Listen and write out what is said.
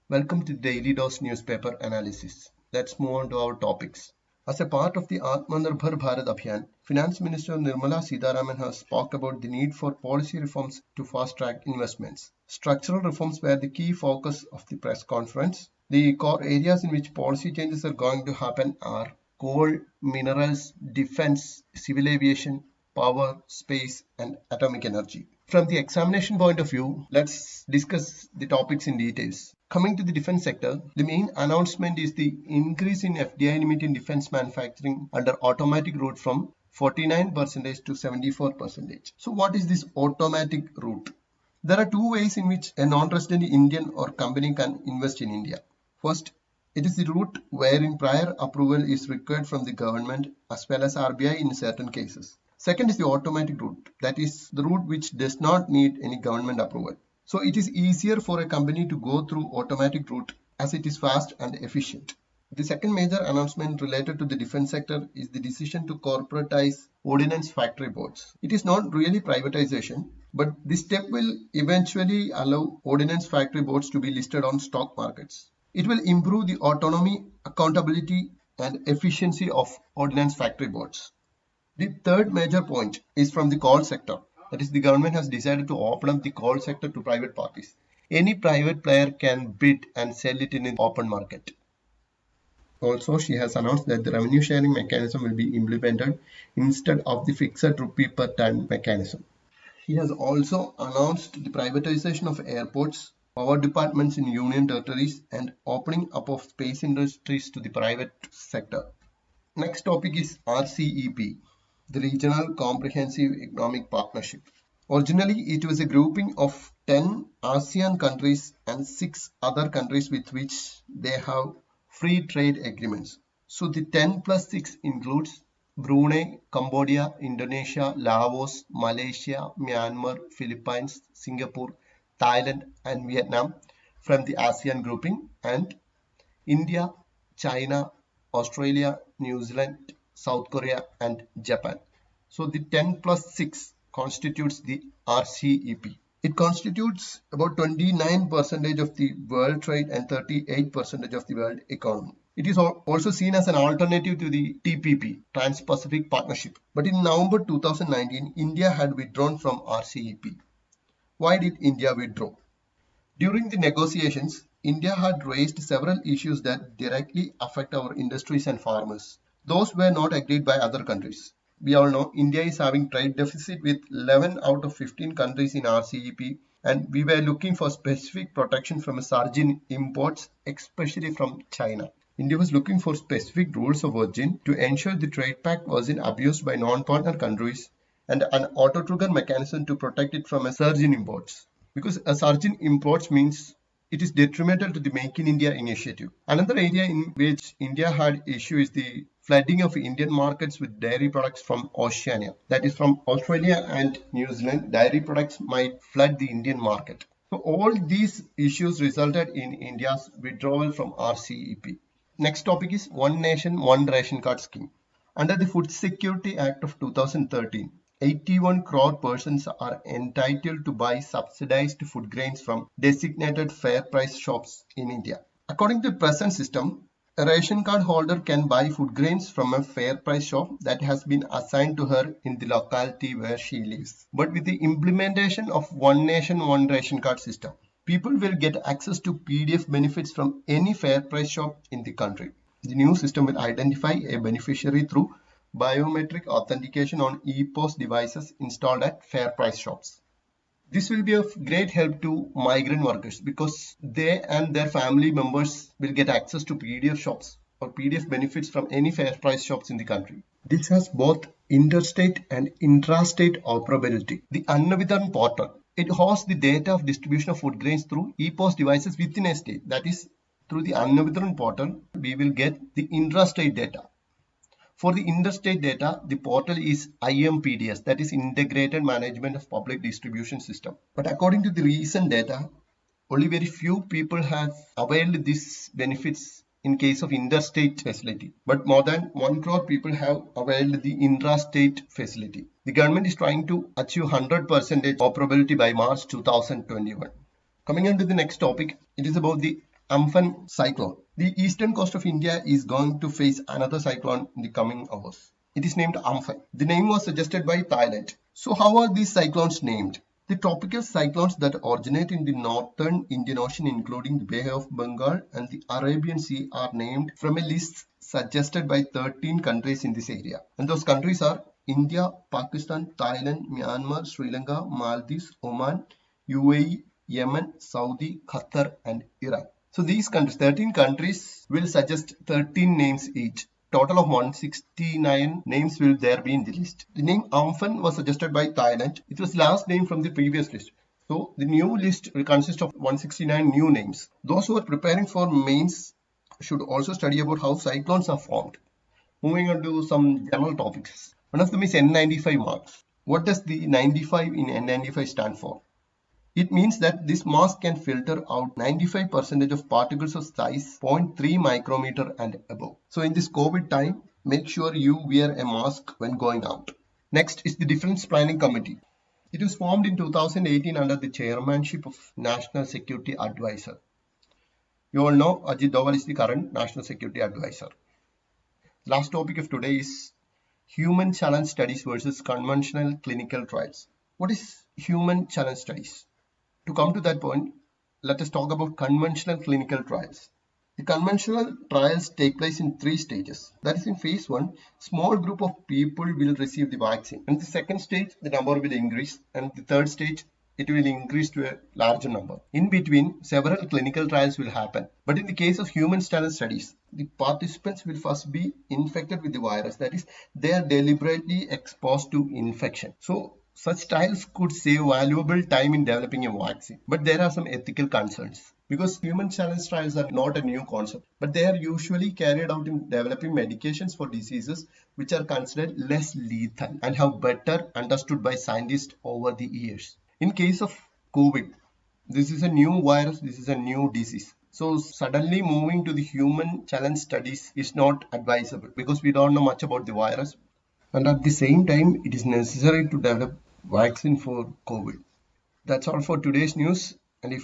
Welcome to Daily Dose Newspaper Analysis. Let's move on to our topics. As a part of the Atmanirbhar Bharat Abhiyan, Finance Minister Nirmala Sitharaman has spoke about the need for policy reforms to fast-track investments. Structural reforms were the key focus of the press conference. The core areas in which policy changes are going to happen are coal, minerals, defense, civil aviation, power, space, and atomic energy. From the examination point of view, let's discuss the topics in details. Coming to the defense sector, the main announcement is the increase in FDI limit in defense manufacturing under automatic route from 49% to 74%. So what is this automatic route? There are two ways in which a non-resident Indian or company can invest in India. First, it is the route wherein prior approval is required from the government as well as RBI in certain cases. Second is the automatic route, that is the route which does not need any government approval. So it is easier for a company to go through automatic route as it is fast and efficient. The second major announcement related to the defense sector is the decision to corporatize ordnance factory boards. It is not really privatization, but this step will eventually allow ordnance factory boards to be listed on stock markets. It will improve the autonomy, accountability, and efficiency of ordnance factory boards. The third major point is from the coal sector. That is, the government has decided to open up the coal sector to private parties. Any private player can bid and sell it in the open market. Also, she has announced that the revenue sharing mechanism will be implemented instead of the fixed rupee per ton mechanism. She has also announced the privatization of airports, power departments in union territories, and opening up of space industries to the private sector. Next topic is RCEP, the Regional Comprehensive Economic Partnership. Originally, it was a grouping of 10 ASEAN countries and 6 other countries with which they have free trade agreements. So the 10 plus 6 includes Brunei, Cambodia, Indonesia, Laos, Malaysia, Myanmar, Philippines, Singapore, Thailand, and Vietnam from the ASEAN grouping, and India, China, Australia, New Zealand, South Korea, and Japan. So the 10 plus 6 constitutes the RCEP. It constitutes about 29% of the world trade and 38% of the world economy. It is also seen as an alternative to the TPP, Trans-Pacific Partnership. But in November 2019, India had withdrawn from RCEP. Why did India withdraw? During the negotiations, India had raised several issues that directly affect our industries and farmers. Those were not agreed by other countries. We all know India is having trade deficit with 11 out of 15 countries in RCEP, and we were looking for specific protection from a surge in imports, especially from China. India was looking for specific rules of origin to ensure the trade pact wasn't abused by non-partner countries, and an auto-trigger mechanism to protect it from a surge in imports. Because a surge in imports means it is detrimental to the Make in India initiative. Another area in which India had issue is the flooding of Indian markets with dairy products from Oceania. That is, from Australia and New Zealand, dairy products might flood the Indian market. So all these issues resulted in India's withdrawal from RCEP. Next topic is One Nation, One Ration Card scheme. Under the Food Security Act of 2013, 81 crore persons are entitled to buy subsidized food grains from designated fair price shops in India. According to the present system, a ration card holder can buy food grains from a fair price shop that has been assigned to her in the locality where she lives. But with the implementation of One Nation, One Ration Card system, people will get access to PDF benefits from any fair price shop in the country. The new system will identify a beneficiary through biometric authentication on e-post devices installed at fair price shops. This will be of great help to migrant workers because they and their family members will get access to PDF shops or PDF benefits from any fair price shops in the country. This has both interstate and intrastate operability. The Annavidhan portal, it hosts the data of distribution of food grains through e-post devices within a state. That is, through the Annavidhan portal, we will get the intrastate data. For the interstate data, the portal is IMPDS, that is Integrated Management of Public Distribution System. But according to the recent data, only very few people have availed these benefits in case of interstate facility. But more than 1 crore people have availed the intrastate facility. The government is trying to achieve 100% operability by March 2021. Coming on to the next topic, it is about the Amphan Cyclone. The eastern coast of India is going to face another cyclone in the coming hours. It is named Amphan. The name was suggested by Thailand. So how are these cyclones named? The tropical cyclones that originate in the northern Indian Ocean, including the Bay of Bengal and the Arabian Sea, are named from a list suggested by 13 countries in this area. And those countries are India, Pakistan, Thailand, Myanmar, Sri Lanka, Maldives, Oman, UAE, Yemen, Saudi, Qatar, and Iran. So these countries, 13 countries, will suggest 13 names each. Total of 169 names will there be in the list. The name Amphan was suggested by Thailand. It was last name from the previous list. So the new list will consist of 169 new names. Those who are preparing for mains should also study about how cyclones are formed. Moving on to some general topics. One of them is N95 marks. What does the 95 in N95 stand for? It means that this mask can filter out 95% of particles of size 0.3 micrometer and above. So in this COVID time, make sure you wear a mask when going out. Next is the Defense Planning Committee. It was formed in 2018 under the chairmanship of National Security Advisor. You all know Ajit Doval is the current National Security Advisor. Last topic of today is human challenge studies versus conventional clinical trials. What is human challenge studies? To come to that point, let us talk about conventional clinical trials. The conventional trials take place in 3 stages. That is, in phase 1, small group of people will receive the vaccine. And the second stage, the number will increase. And the third stage, it will increase to a larger number. In between, several clinical trials will happen. But in the case of human challenge studies, the participants will first be infected with the virus. That is, they are deliberately exposed to infection. So such trials could save valuable time in developing a vaccine. But there are some ethical concerns. Because human challenge trials are not a new concept, but they are usually carried out in developing medications for diseases which are considered less lethal and have better understood by scientists over the years. In case of COVID, this is a new virus, this is a new disease. So suddenly moving to the human challenge studies is not advisable because we don't know much about the virus. And at the same time, it is necessary to develop vaccine for COVID. That's all for today's news. And if